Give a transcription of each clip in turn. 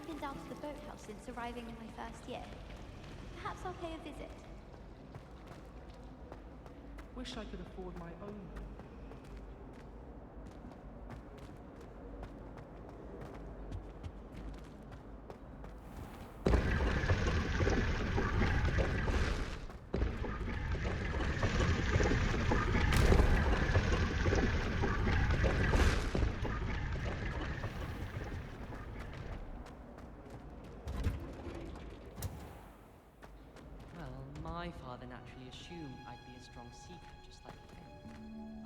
haven't been down to the boathouse since arriving in my first year. Perhaps I'll pay a visit. Wish I could afford my own. My father naturally assumed I'd be a strong seeker, just like him.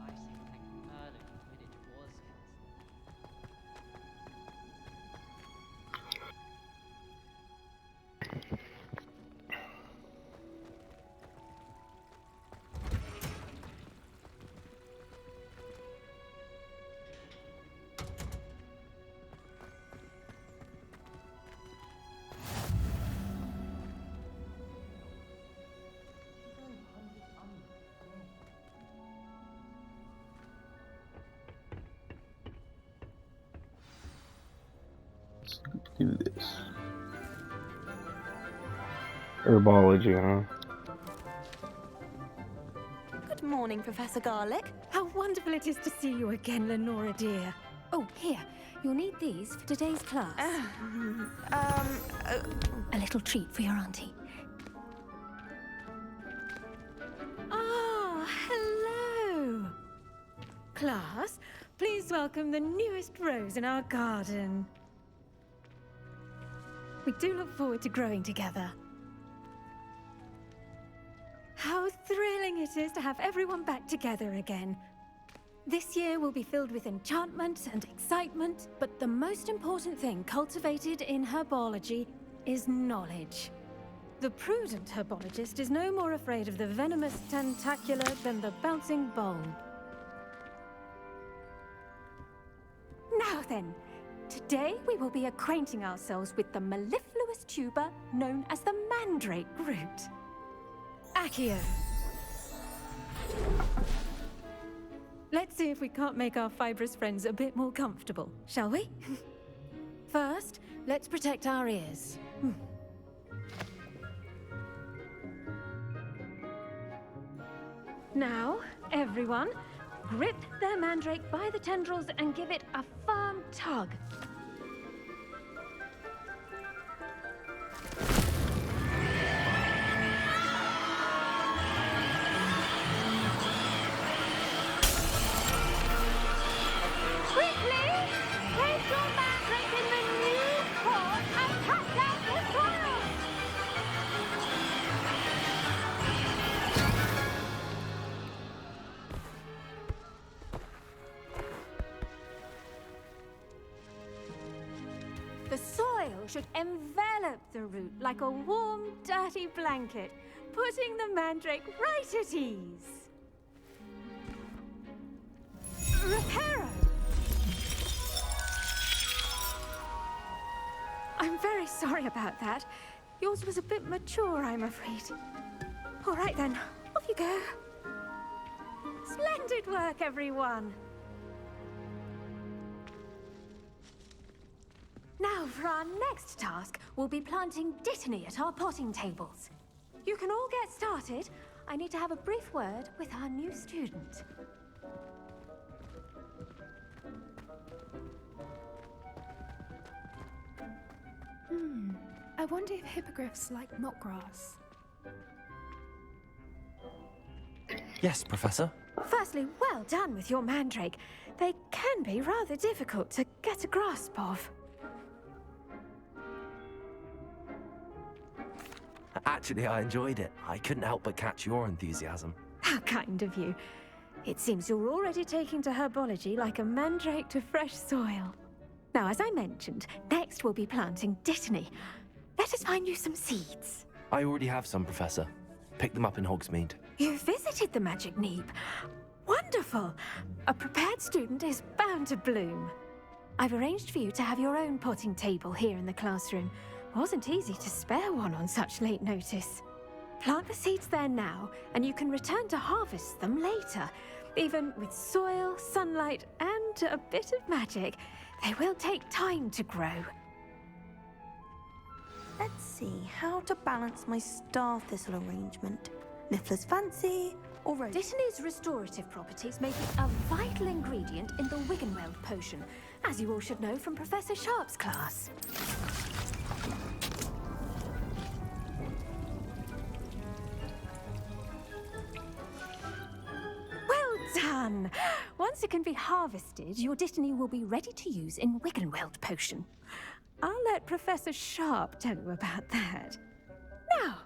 I seem to think Merlin and Quidditch was Do this. Herbology, huh? Good morning, Professor Garlick. How wonderful it is to see you again, Lenora dear. Oh, here. You'll need these for today's class. A little treat for your auntie. Ah, hello. Class, please welcome the newest rose in our garden. We do look forward to growing together. How thrilling it is to have everyone back together again. This year will be filled with enchantment and excitement, but the most important thing cultivated in herbology is knowledge. The prudent herbologist is no more afraid of the venomous tentacular than the bouncing bulb. Now then, today we will be acquainting ourselves with the mellifluous tuber known as the mandrake root. Accio. Let's see if we can't make our fibrous friends a bit more comfortable, shall we? First, let's protect our ears. Now, everyone, grip their mandrake by the tendrils and give it a firm tug. Quickly, place your mandrake in the new pot and cut out the soil. The soil should envelop the root like a warm, dirty blanket, putting the mandrake right at ease. Reparo! I'm very sorry about that. Yours was a bit mature, I'm afraid. All right then, off you go. Splendid work, everyone. Now, for our next task, we'll be planting Dittany at our potting tables. You can all get started. I need to have a brief word with our new student. I wonder if hippogriffs like knotgrass. Yes, Professor. Firstly, well done with your mandrake. They can be rather difficult to get a grasp of. Actually, I enjoyed it. I couldn't help but catch your enthusiasm. How kind of you. It seems you're already taking to herbology like a mandrake to fresh soil. Now, as I mentioned, next we'll be planting Dittany. Let us find you some seeds. I already have some, Professor. Picked them up in Hogsmeade. You visited the Magic Neep. Wonderful. A prepared student is bound to bloom. I've arranged for you to have your own potting table here in the classroom. Wasn't easy to spare one on such late notice. Plant the seeds there now, and you can return to harvest them later. Even with soil, sunlight, and a bit of magic, they will take time to grow. see how to balance my star thistle arrangement. Niffler's fancy or rose? Dittany's restorative properties make it a vital ingredient in the Wiggenweld potion, as you all should know from Professor Sharp's class. Well done! Once it can be harvested, your Dittany will be ready to use in Wiggenweld potion. I'll let Professor Sharp tell you about that. Now,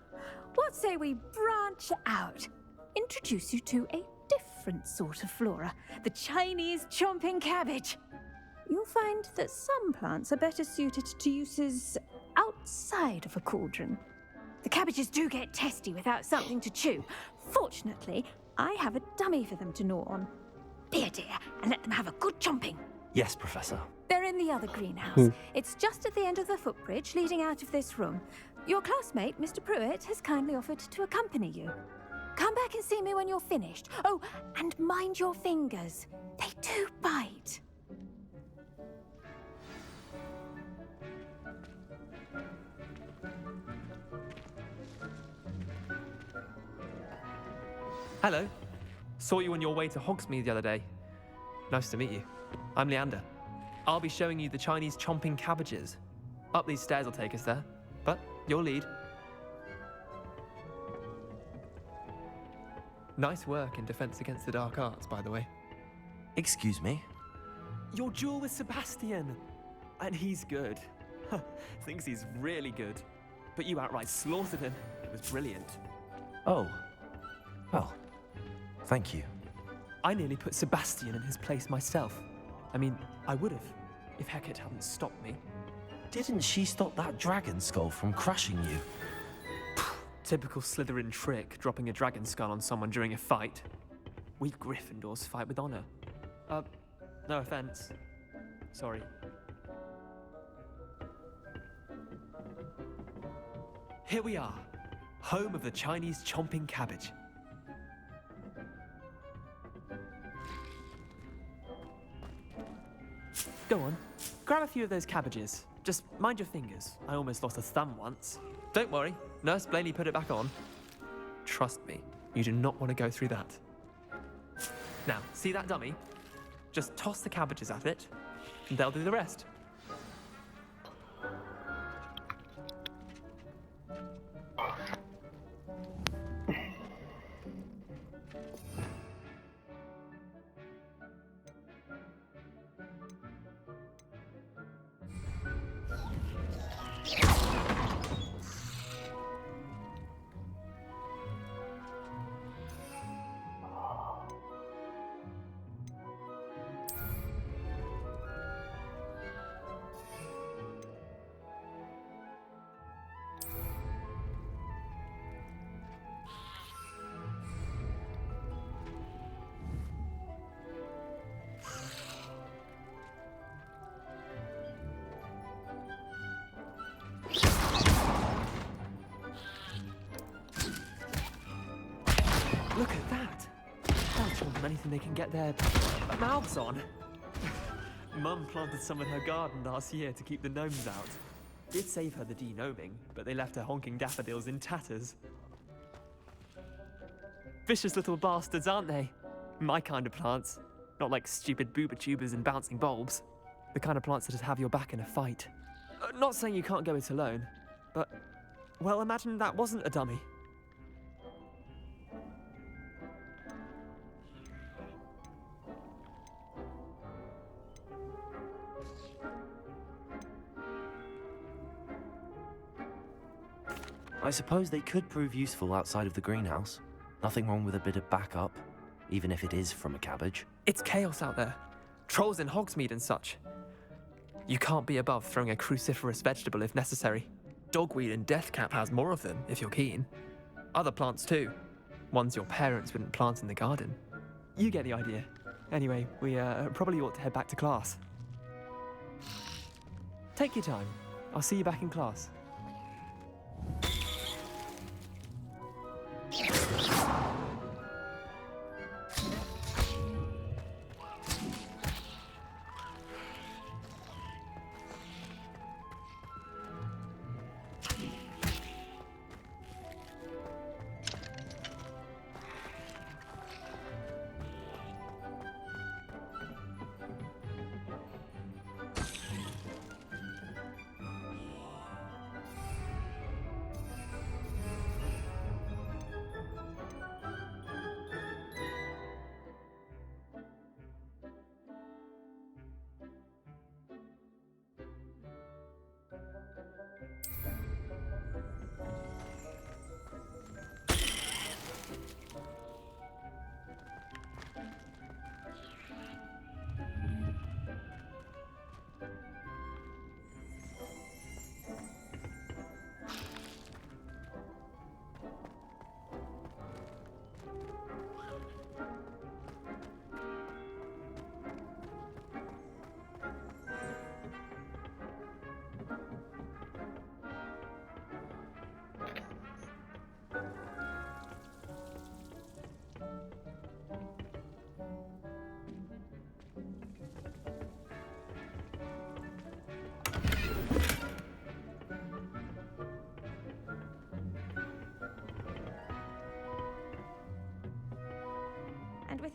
what say we branch out? Introduce you to a different sort of flora, the Chinese chomping cabbage. You'll find that some plants are better suited to uses outside of a cauldron. The cabbages do get testy without something to chew. Fortunately, I have a dummy for them to gnaw on. Be a dear and let them have a good chomping. Yes, Professor. They're in the other greenhouse. It's just at the end of the footbridge leading out of this room. Your classmate, Mr. Pruitt, has kindly offered to accompany you. Come back and see me when you're finished. Oh, and mind your fingers. They do bite. Hello. Saw you on your way to Hogsmeade the other day. Nice to meet you. I'm Leander. I'll be showing you the Chinese chomping cabbages. Up these stairs will take us there, but you'll lead. Nice work in Defense Against the Dark Arts, by the way. Excuse me? Your duel with Sebastian! And he's good. Thinks he's really good. But you outright slaughtered him. It was brilliant. Oh. Well, thank you. I nearly put Sebastian in his place myself. I mean, I would have, if Hecate hadn't stopped me. Didn't she stop that dragon skull from crushing you? Typical Slytherin trick, dropping a dragon skull on someone during a fight. We Gryffindors fight with honor. No offense. Sorry. Here we are, home of the Chinese chomping cabbage. Go on, grab a few of those cabbages. Just mind your fingers. I almost lost a thumb once. Don't worry, Nurse Blaney put it back on. Trust me, you do not want to go through that. Now, see that dummy? Just toss the cabbages at it, and they'll do the rest. Look at that! They'll chomp anything they can get their mouths on. Mum planted some in her garden last year to keep the gnomes out. Did save her the de-gnoming, but they left her honking daffodils in tatters. Vicious little bastards, aren't they? My kind of plants. Not like stupid booba tubers and bouncing bulbs. The kind of plants that just have your back in a fight. Not saying you can't go it alone, but, well, imagine that wasn't a dummy. I suppose they could prove useful outside of the greenhouse. Nothing wrong with a bit of backup, even if it is from a cabbage. It's chaos out there. Trolls in Hogsmeade and such. You can't be above throwing a cruciferous vegetable if necessary. Dogweed and deathcap has more of them, if you're keen. Other plants too. Ones your parents wouldn't plant in the garden. You get the idea. Anyway, we probably ought to head back to class. Take your time. I'll see you back in class.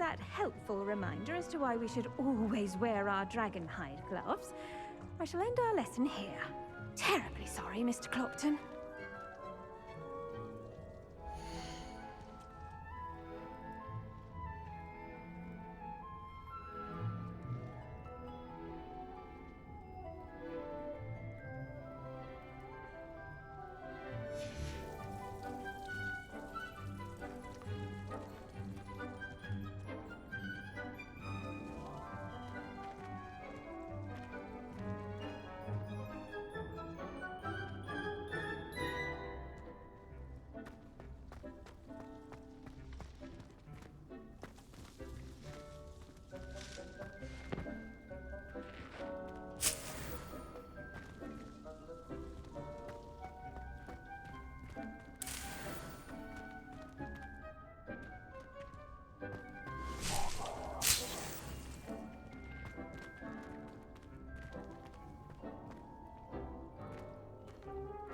that helpful reminder as to why we should always wear our dragon hide gloves, I shall end our lesson here. Terribly sorry, Mr. Clopton.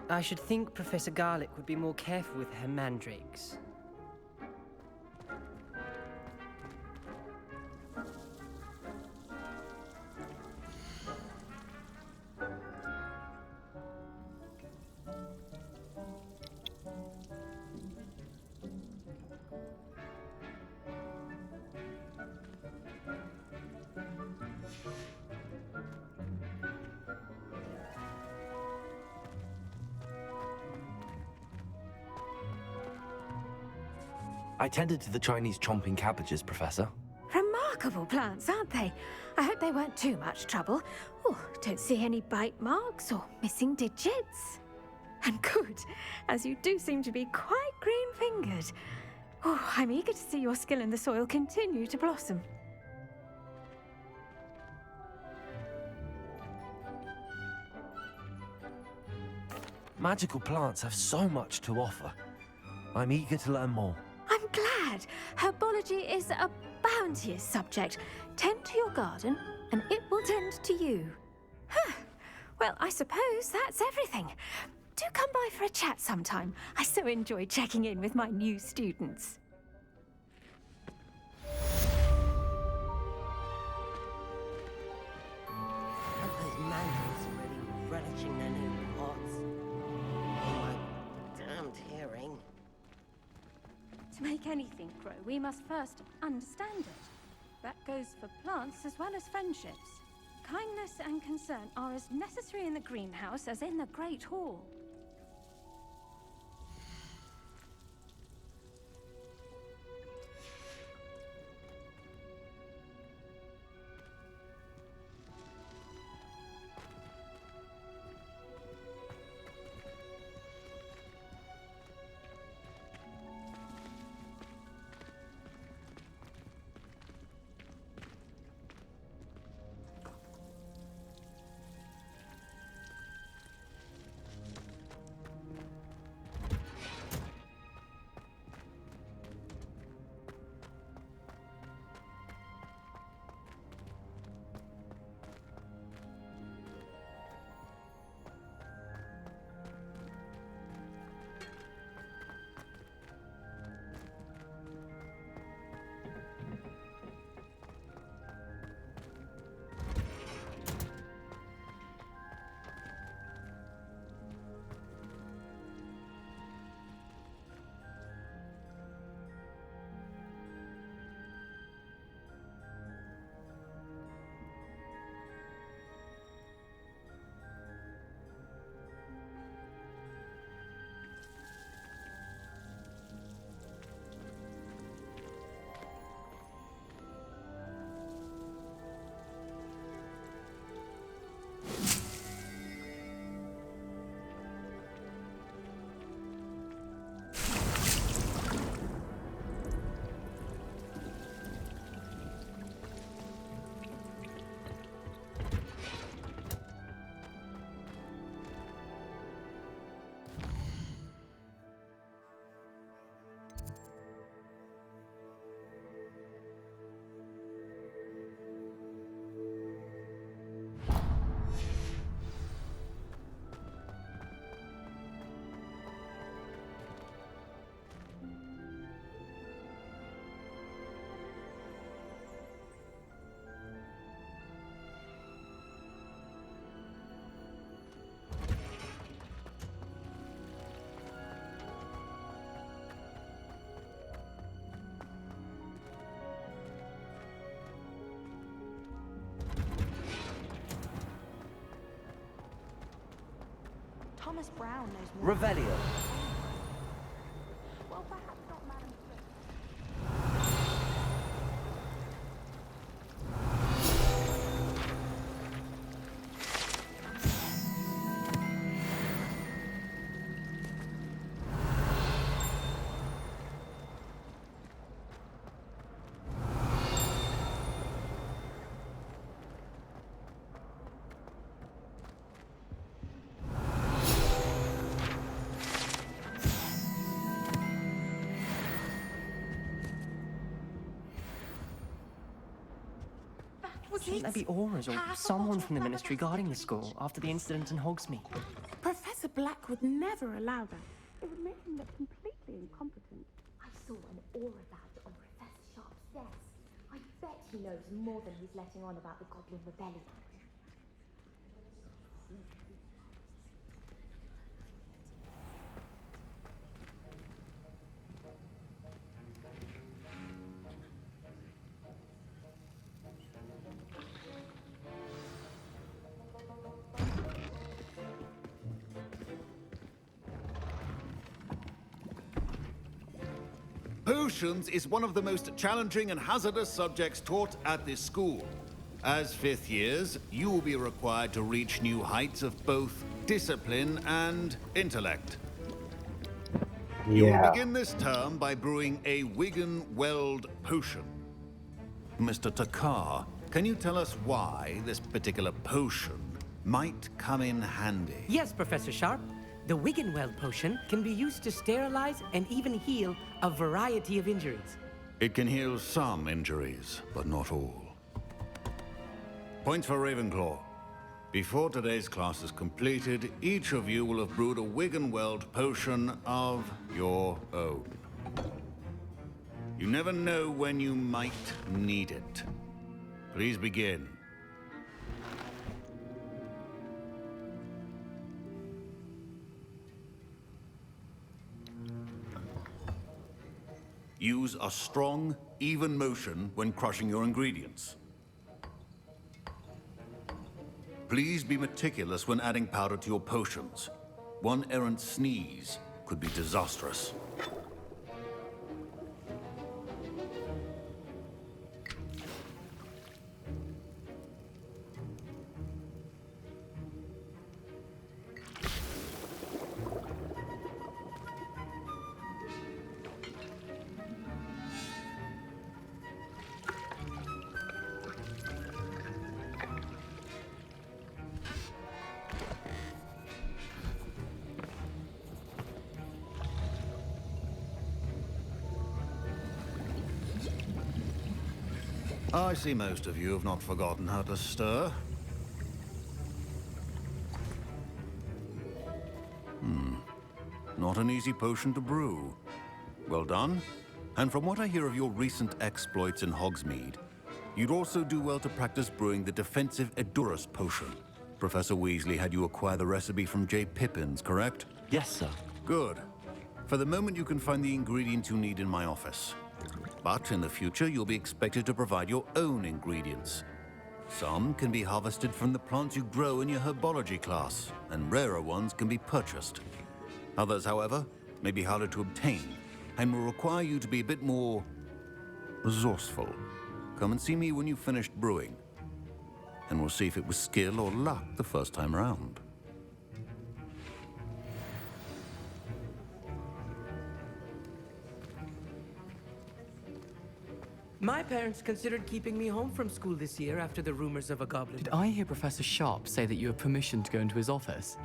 I should think Professor Garlick would be more careful with her mandrakes. I tended to the Chinese chomping cabbages, Professor. Remarkable plants, aren't they? I hope they weren't too much trouble. Oh, don't see any bite marks or missing digits. And good, as you do seem to be quite green-fingered. Oh, I'm eager to see your skill in the soil continue to blossom. Magical plants have so much to offer. I'm eager to learn more. I'm glad. Herbology is a bounteous subject. Tend to your garden, and it will tend to you. Huh. Well, I suppose that's everything. Do come by for a chat sometime. I so enjoy checking in with my new students. But those mandrakes are really relishing their new pots. Oh, my damned hearing. To make anything grow, we must first understand it. That goes for plants as well as friendships. Kindness and concern are as necessary in the greenhouse as in the Great Hall. Thomas Brown knows more. Revelio. Well, perhaps not Madam Shouldn't there be auras or someone from the Ministry guarding the school after the incident in Hogsmeade? Professor Black would never allow that. It would make him look completely incompetent. I saw an aura badge on Professor Sharp's desk. I bet he knows more than he's letting on about the Goblin Rebellion. Potions is one of the most challenging and hazardous subjects taught at this school. As fifth years, you will be required to reach new heights of both discipline and intellect. You will begin this term by brewing a Wigan-Weld potion. Mr. Takar, can you tell us why this particular potion might come in handy? Yes, Professor Sharp. The Wiggenweld potion can be used to sterilize and even heal a variety of injuries. It can heal some injuries, but not all. Points for Ravenclaw. Before today's class is completed, each of you will have brewed a Wiggenweld potion of your own. You never know when you might need it. Please begin. Use a strong, even motion when crushing your ingredients. Please be meticulous when adding powder to your potions. One errant sneeze could be disastrous. I see most of you have not forgotten how to stir. Not an easy potion to brew. Well done. And from what I hear of your recent exploits in Hogsmeade, you'd also do well to practice brewing the defensive Edurus potion. Professor Weasley had you acquire the recipe from J. Pippins, correct? Yes, sir. Good. For the moment, you can find the ingredients you need in my office. But in the future, you'll be expected to provide your own ingredients. Some can be harvested from the plants you grow in your herbology class, and rarer ones can be purchased. Others, however, may be harder to obtain, and will require you to be a bit more resourceful. Come and see me when you've finished brewing, and we'll see if it was skill or luck the first time around. My parents considered keeping me home from school this year after the rumors of a goblin. Did I hear Professor Sharp say that you have permission to go into his office?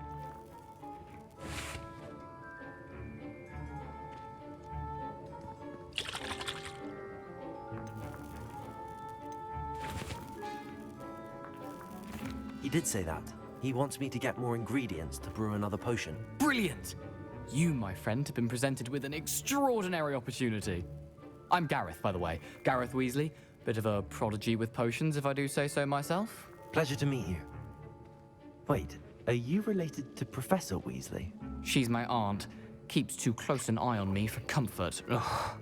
He did say that. He wants me to get more ingredients to brew another potion. Brilliant! You, my friend, have been presented with an extraordinary opportunity. I'm Gareth, by the way. Gareth Weasley. Bit of a prodigy with potions, if I do say so myself. Pleasure to meet you. Wait, are you related to Professor Weasley? She's my aunt. Keeps too close an eye on me for comfort. Ugh.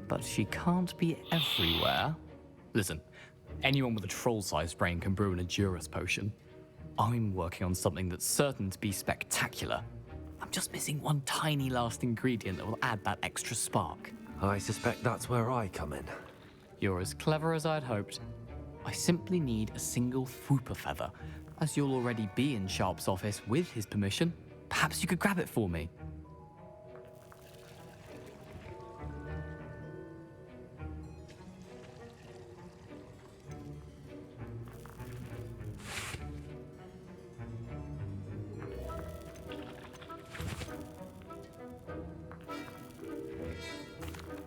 But she can't be everywhere. Listen, anyone with a troll-sized brain can brew an Edurus potion. I'm working on something that's certain to be spectacular. I'm just missing one tiny last ingredient that will add that extra spark. I suspect that's where I come in. You're as clever as I'd hoped. I simply need a single Fwooper feather. As you'll already be in Sharp's office with his permission, perhaps you could grab it for me.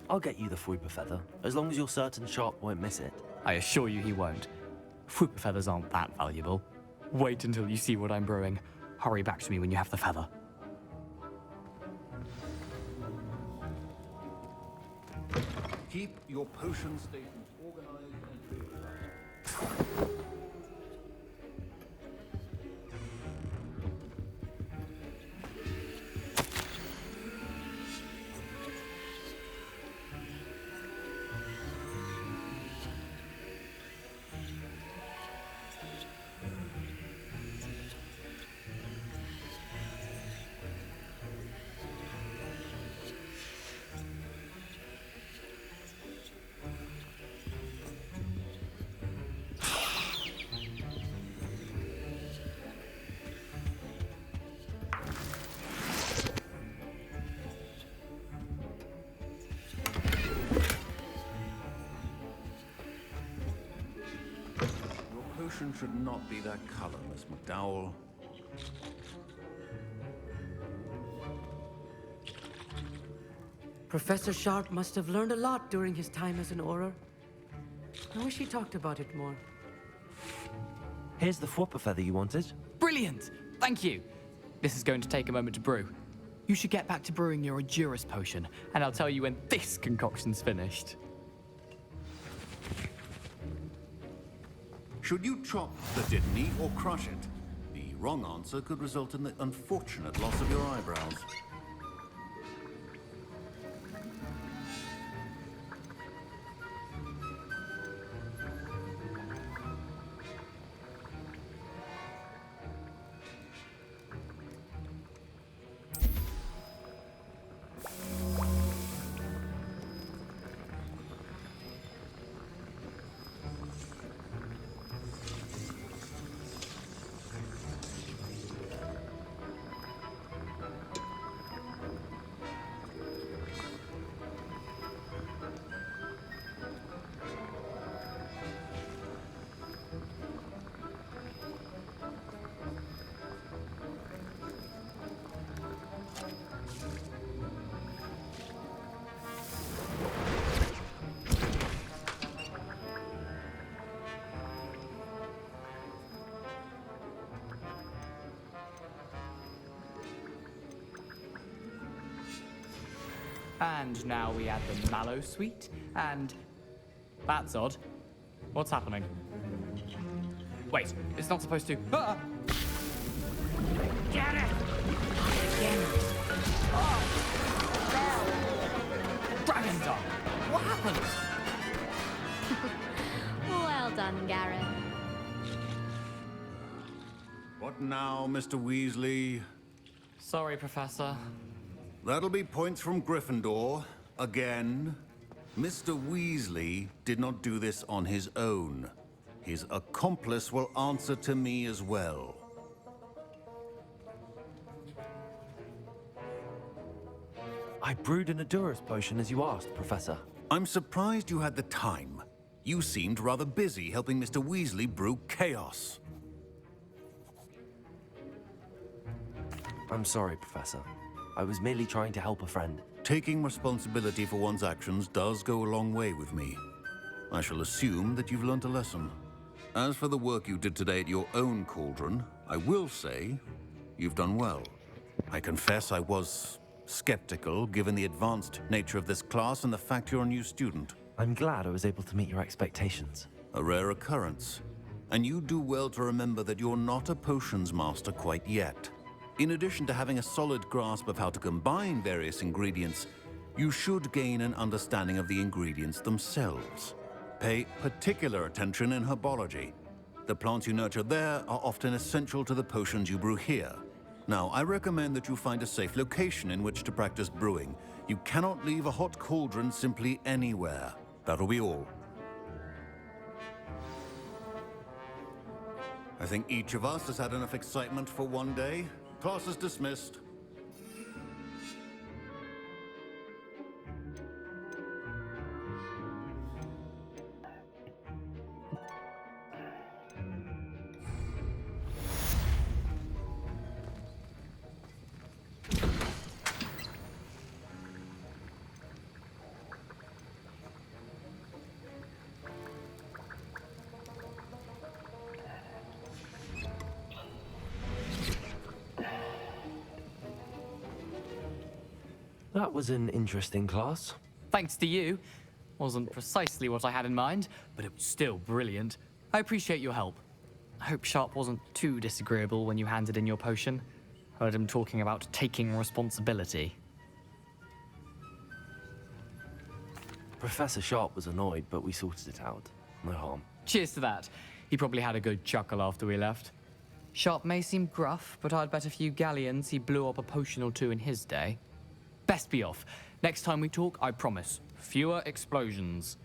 I'll get you the Fwooper feather, as long as you're certain Sharp won't miss it. I assure you he won't. Fwooper feathers aren't that valuable. Wait until you see what I'm brewing. Hurry back to me when you have the feather. Keep your potion stations organized and purified. Potion should not be that color, Miss McDowell. Professor Sharp must have learned a lot during his time as an Auror. I wish he talked about it more. Here's the Fwooper feather you wanted. Brilliant! Thank you! This is going to take a moment to brew. You should get back to brewing your Endurus potion, and I'll tell you when this concoction's finished. Should you chop the Dittany or crush it? The wrong answer could result in the unfortunate loss of your eyebrows. And now we add the mallow sweet, and... That's odd. What's happening? Wait, it's not supposed to... Ah! Get it! Again. Dragon Dog! What happened? Well done, Gareth. What now, Mr. Weasley? Sorry, Professor. That'll be points from Gryffindor. Again. Mr. Weasley did not do this on his own. His accomplice will answer to me as well. I brewed an Endurus potion as you asked, Professor. I'm surprised you had the time. You seemed rather busy helping Mr. Weasley brew chaos. I'm sorry, Professor. I was merely trying to help a friend. Taking responsibility for one's actions does go a long way with me. I shall assume that you've learnt a lesson. As for the work you did today at your own cauldron, I will say you've done well. I confess I was skeptical, given the advanced nature of this class and the fact you're a new student. I'm glad I was able to meet your expectations. A rare occurrence. And you do well to remember that you're not a potions master quite yet. In addition to having a solid grasp of how to combine various ingredients, you should gain an understanding of the ingredients themselves. Pay particular attention in herbology. The plants you nurture there are often essential to the potions you brew here. Now, I recommend that you find a safe location in which to practice brewing. You cannot leave a hot cauldron simply anywhere. That'll be all. I think each of us has had enough excitement for one day. Class is dismissed. That was an interesting class. Thanks to you. Wasn't precisely what I had in mind, but it was still brilliant. I appreciate your help. I hope Sharp wasn't too disagreeable when you handed in your potion. Heard him talking about taking responsibility. Professor Sharp was annoyed, but we sorted it out. No harm. Cheers to that. He probably had a good chuckle after we left. Sharp may seem gruff, but I'd bet a few galleons he blew up a potion or two in his day. Best be off. Next time we talk, I promise. Fewer explosions.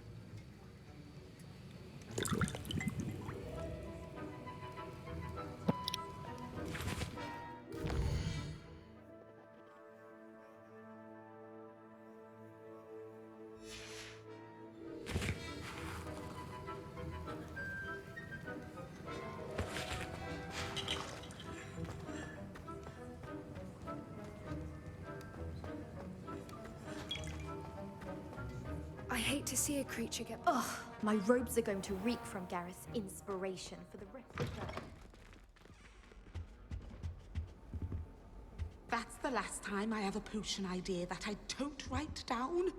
I hate to see a creature get... Ugh, my robes are going to reek from Gareth's inspiration for the rest of the... That's the last time I have a potion idea that I don't write down.